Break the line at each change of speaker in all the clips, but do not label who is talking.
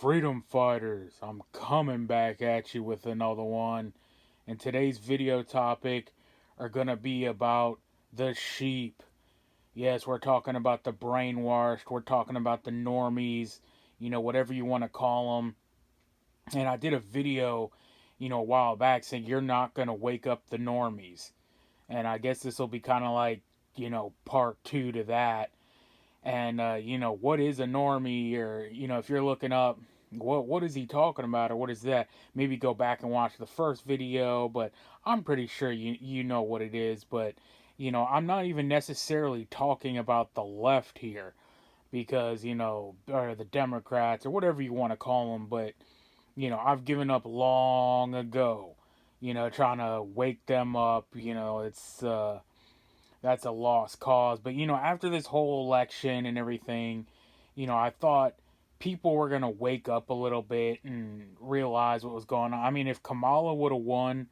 Freedom fighters, I'm coming back at you with another one. And today's video topic are going to be about the sheep. Yes, we're talking about the brainwashed, we're talking about the normies, whatever you want to call them. And I did a video, a while back saying you're not going to wake up the normies. And I guess this will be kind of like, part two to that. And what is a normie, or if you're looking up what is he talking about, or what is that, maybe go back and watch the first video. But I'm pretty sure you know what it is. But I'm not even necessarily talking about the left here, because or the Democrats, or whatever you want to call them. But I've given up long ago, trying to wake them up. It's that's a lost cause. But after this whole election and everything, I thought people were gonna wake up a little bit and realize what was going on. I mean, if Kamala would have won,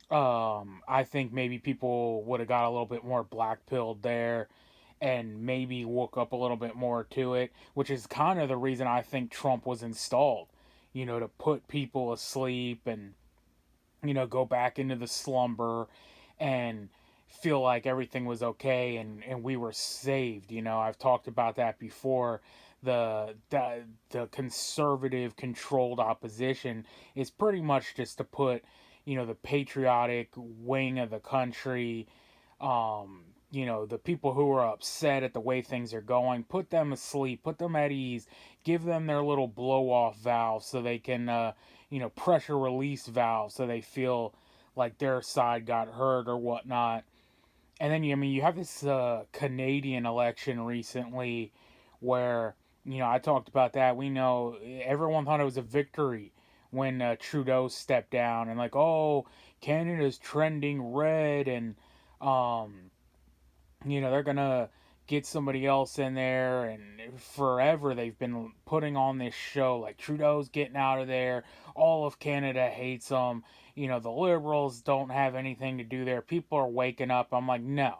I think maybe people would have got a little bit more black pilled there, and maybe woke up a little bit more to it, which is kind of the reason I think Trump was installed. To put people asleep and go back into the slumber and feel like everything was okay, and we were saved. I've talked about that before. The conservative controlled opposition is pretty much just to put the patriotic wing of the country, the people who are upset at the way things are going, put them asleep, put them at ease, give them their little blow off valve so they can, pressure release valve so they feel like their side got hurt or whatnot. And then, you have this Canadian election recently where, I talked about that. We know everyone thought it was a victory when Trudeau stepped down, and like, oh, Canada's trending red, and um, they're gonna get somebody else in there. And forever they've been putting on this show like Trudeau's getting out of there, all of Canada hates him, the liberals don't have anything to do there, people are waking up. I'm like, no,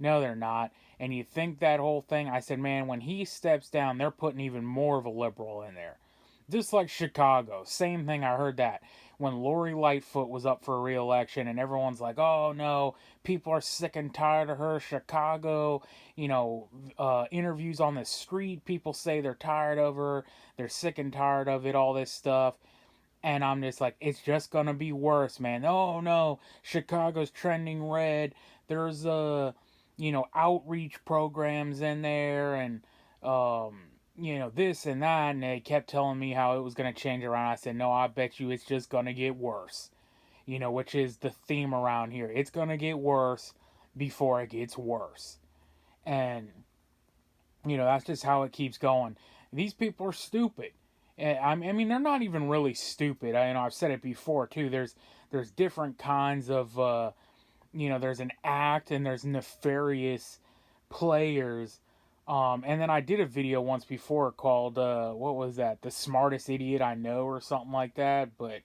they're not. And you think that whole thing, I said, man, when he steps down, they're putting even more of a liberal in there. Just like Chicago, same thing. I heard that when Lori Lightfoot was up for re-election, and everyone's like, "Oh no, people are sick and tired of her." Chicago, interviews on the street, people say they're tired of her, they're sick and tired of it, all this stuff. And I'm just like, it's just gonna be worse, man. Oh no, Chicago's trending red. There's outreach programs in there, and this and that. And they kept telling me how it was gonna change around. I said, no, I bet you it's just gonna get worse. Which is the theme around here. It's gonna get worse before it gets worse. And that's just how it keeps going. These people are stupid. I mean, they're not even really stupid. I've said it before too. There's different kinds of there's an act, and there's nefarious players. And then I did a video once before called what was that? The smartest idiot I know, or something like that. But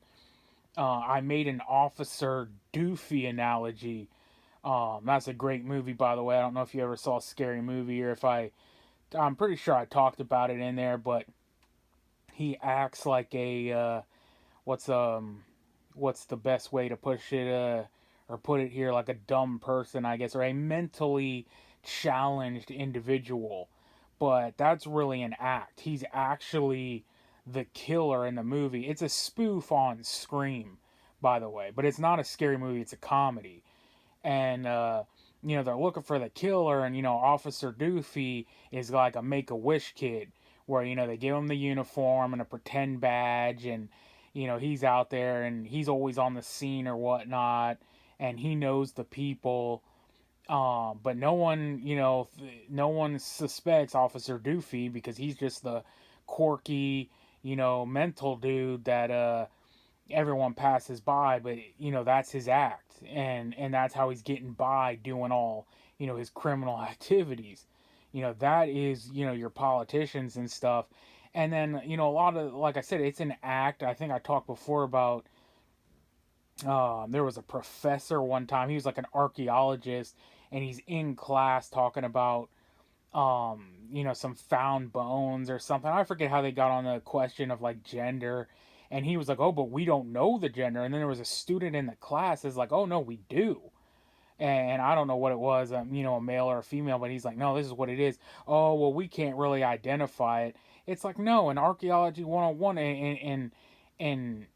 I made an Officer Doofy analogy. That's a great movie, by the way. I don't know if you ever saw a Scary Movie, or if I'm pretty sure I talked about it in there. But he acts like a what's what's the best way to push it, or put it here, like a dumb person, I guess, or a mentally challenged individual. But that's really an act. He's actually the killer in the movie. It's a spoof on Scream, by the way, but it's not a scary movie, it's a comedy. And they're looking for the killer, and Officer Doofy is like a Make-A-Wish kid, where they give him the uniform and a pretend badge, and he's out there, and he's always on the scene or whatnot, and he knows the people. But no one, no one suspects Officer Doofy, because he's just the quirky, mental dude that everyone passes by. But that's his act, and that's how he's getting by doing all his criminal activities. That is your politicians and stuff. And then a lot of, like I said, it's an act. I think I talked before about there was a professor one time. He was like an archaeologist, and he's in class talking about some found bones or something. I forget how they got on the question of like gender, and he was like, "Oh, but we don't know the gender." And then there was a student in the class that's like, "Oh no, we do." And I don't know what it was, a male or a female, but he's like, "No, this is what it is." Oh, well, we can't really identify it. It's like, no, in archaeology 101 and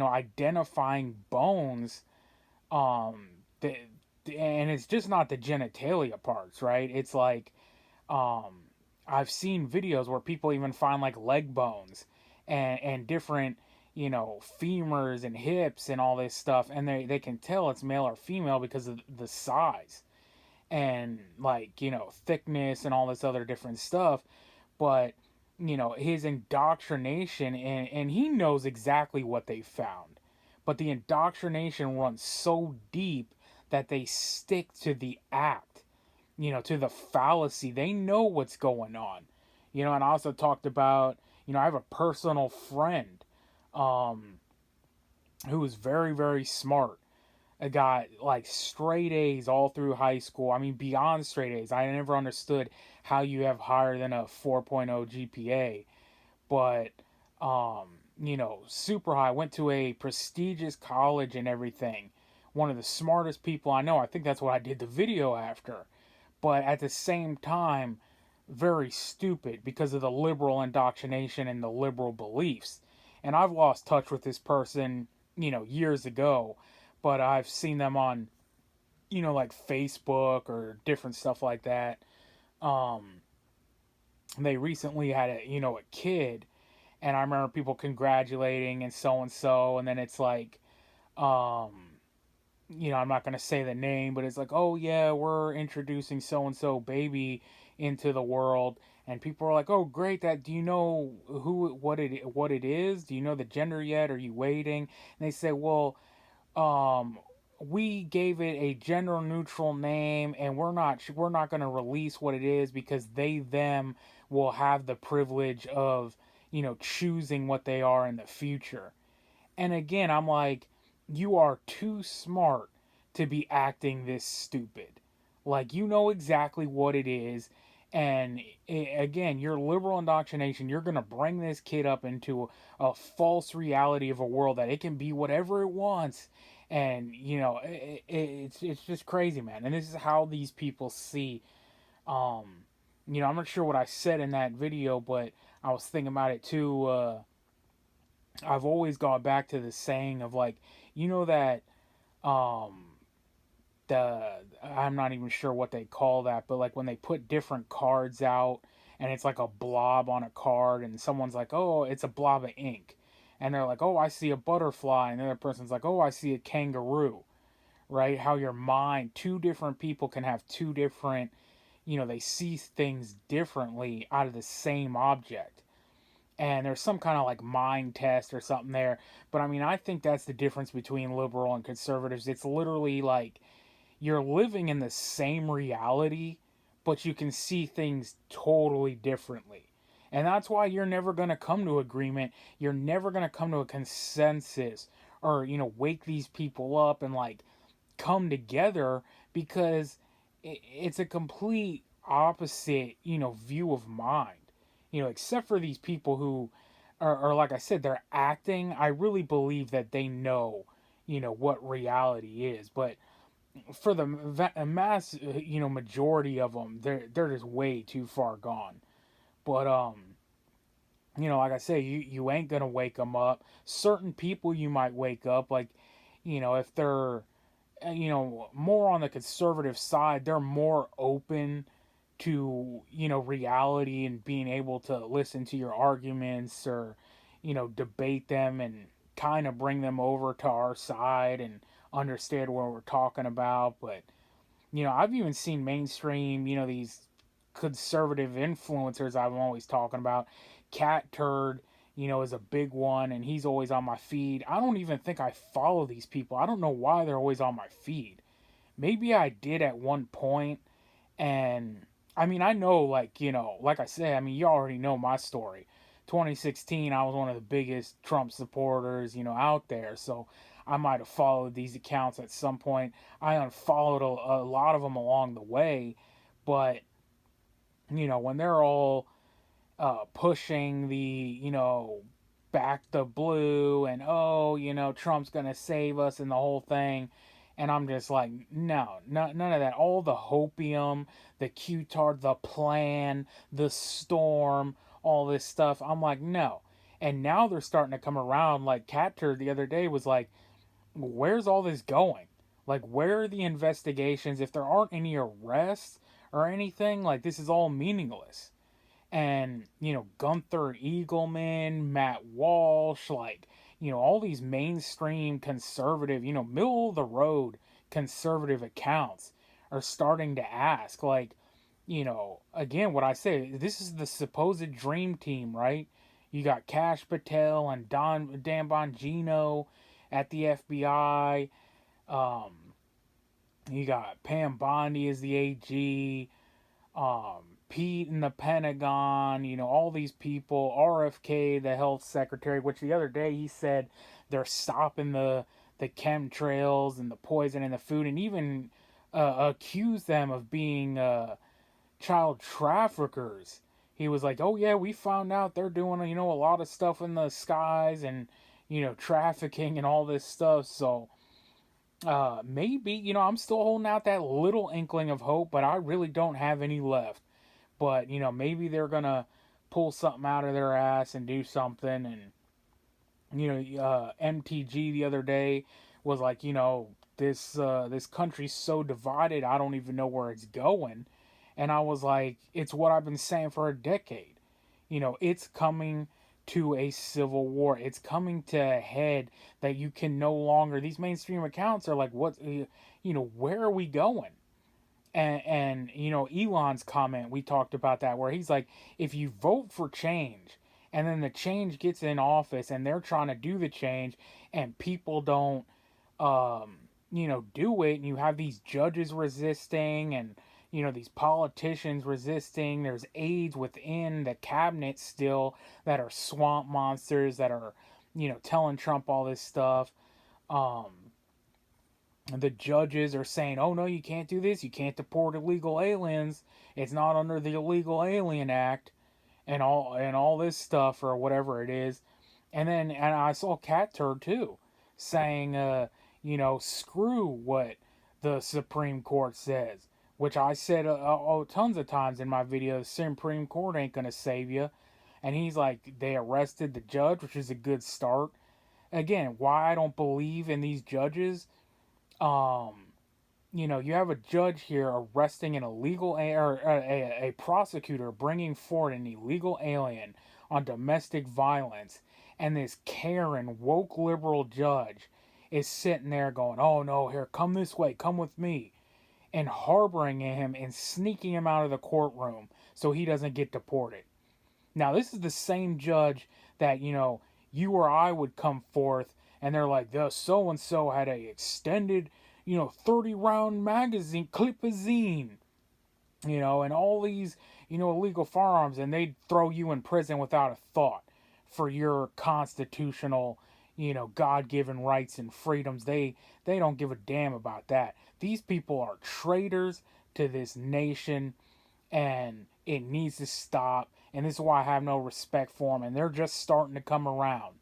identifying bones, um the, and it's just not the genitalia parts, right? It's like, um I've seen videos where people even find like leg bones and different, femurs and hips and all this stuff, and they can tell it's male or female because of the size and, like, thickness and all this other different stuff. But his indoctrination, and he knows exactly what they found, but the indoctrination runs so deep that they stick to the act, to the fallacy. They know what's going on. And I also talked about, I have a personal friend, um, who was very, very smart. I got like straight A's all through high school. I mean, beyond straight A's. I never understood how you have higher than a 4.0 GPA, but, super high. Went to a prestigious college and everything. One of the smartest people I know. I think that's what I did the video after. But at the same time, very stupid because of the liberal indoctrination and the liberal beliefs. And I've lost touch with this person, years ago, but I've seen them on, like Facebook or different stuff like that. Um, they recently had a kid, and I remember people congratulating and so, and then it's like, um, I'm not going to say the name, but it's like, "Oh yeah, we're introducing so and so baby into the world." And people are like, "Oh great, that do you know what it is? Do you know the gender yet? Are you waiting?" And they say, "Well, um we gave it a gender neutral name, and we're not going to release what it is because they them will have the privilege of, choosing what they are in the future." And again, I'm like, you are too smart to be acting this stupid. Like, you know exactly what it is. And again, your liberal indoctrination, you're going to bring this kid up into a false reality of a world that it can be whatever it wants. And, it's just crazy, man. And this is how these people see. Um, I'm not sure what I said in that video, but I was thinking about it too. I've always gone back to the saying of, like, that, um the I'm not even sure what they call that, but like when they put different cards out and it's like a blob on a card, and someone's like, "Oh, it's a blob of ink." And they're like, "Oh, I see a butterfly." And the other person's like, "Oh, I see a kangaroo." Right? How your mind, two different people can have two different, they see things differently out of the same object. And there's some kind of like mind test or something there. But I mean, I think that's the difference between liberal and conservatives. It's literally like you're living in the same reality, but you can see things totally differently. And that's why you're never going to come to agreement. You're never going to come to a consensus, or, wake these people up and like come together, because it's a complete opposite, view of mind. Except for these people who are, like I said, they're acting. I really believe that they know, what reality is. But for the mass, majority of them, they're just way too far gone. But, like I say, you ain't gonna wake them up. Certain people you might wake up, like, if they're, more on the conservative side, they're more open to, reality and being able to listen to your arguments, or, debate them and kind of bring them over to our side and understand what we're talking about. But, I've even seen mainstream, these conservative influencers I'm always talking about. Cat Turd, is a big one, and he's always on my feed. I don't even think I follow these people. I don't know why they're always on my feed. Maybe I did at one point, and I mean, I know, like, like I said, I mean, you already know my story. 2016, I was one of the biggest Trump supporters, out there. So I might have followed these accounts at some point. I unfollowed a lot of them along the way, but when they're all pushing the, back the blue and, oh, Trump's going to save us and the whole thing. And I'm just like, no, none of that. All the hopium, the Q-tard, the plan, the storm, all this stuff. I'm like, no. And now they're starting to come around. Like Captor the other day was like, where's all this going? Like, where are the investigations? If there aren't any arrests or anything, like, this is all meaningless. And Gunther Eagleman, Matt Walsh, like all these mainstream conservative, middle of the road conservative accounts are starting to ask, like, again, what I say, this is the supposed dream team, right? You got Cash Patel and Dan Bongino at the FBI. um you got Pam Bondi as the AG, Pete in the Pentagon, all these people, RFK, the health secretary, which the other day he said they're stopping the chemtrails and the poison in the food, and even accused them of being child traffickers. He was like, "Oh yeah, we found out they're doing a lot of stuff in the skies and trafficking and all this stuff." So maybe I'm still holding out that little inkling of hope, but I really don't have any left. But maybe they're gonna pull something out of their ass and do something. And MTG the other day was like, this country's so divided, I don't even know where it's going. And I was like, it's what I've been saying for a decade. It's coming to a civil war. It's coming to a head that you can no longer. These mainstream accounts are like, what? Where are we going? And Elon's comment, we talked about that, where he's like, if you vote for change and then the change gets in office and they're trying to do the change and people don't do it, and you have these judges resisting and these politicians resisting, there's aides within the cabinet still that are swamp monsters that are telling Trump all this stuff. um the judges are saying, "Oh no, you can't do this. You can't deport illegal aliens. It's not under the Illegal Alien Act," and all this stuff or whatever it is. And I saw Cat Turd too, saying, screw what the Supreme Court says, which I said tons of times in my videos. Supreme Court ain't gonna save you. And he's like, they arrested the judge, which is a good start. Again, why I don't believe in these judges. um you have a judge here arresting an illegal or a prosecutor bringing forward an illegal alien on domestic violence, and this Karen woke liberal judge is sitting there going, "Oh no, here, come this way, come with me," and harboring him and sneaking him out of the courtroom so he doesn't get deported. Now, this is the same judge that, you or I would come forth and they're like, the so and so had a extended, 30 round magazine, clipazine, and all these, illegal firearms, and they'd throw you in prison without a thought for your constitutional, God given rights and freedoms. They don't give a damn about that. These people are traitors to this nation, and it needs to stop. And this is why I have no respect for them. And they're just starting to come around.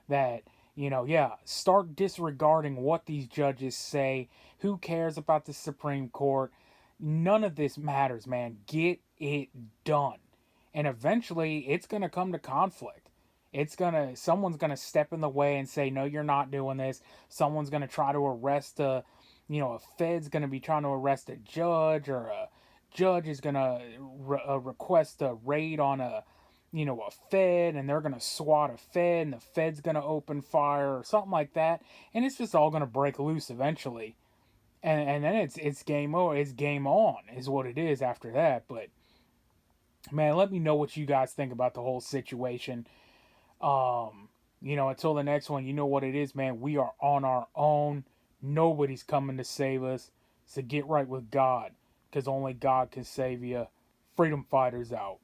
That, yeah, start disregarding what these judges say. Who cares about the Supreme Court? None of this matters, man. Get it done. And eventually, it's going to come to conflict. Someone's going to step in the way and say, no, you're not doing this. Someone's going to try to arrest a Fed's going to be trying to arrest a judge, or a judge is going to request a raid on a Fed, and they're going to swat a Fed, and the Fed's going to open fire or something like that. And it's just all going to break loose eventually. And then it's game over. It's game on is what it is after that. But man, let me know what you guys think about the whole situation. Until the next one, you know what it is, man. We are on our own. Nobody's coming to save us. So get right with God, because only God can save you. Freedom fighters out.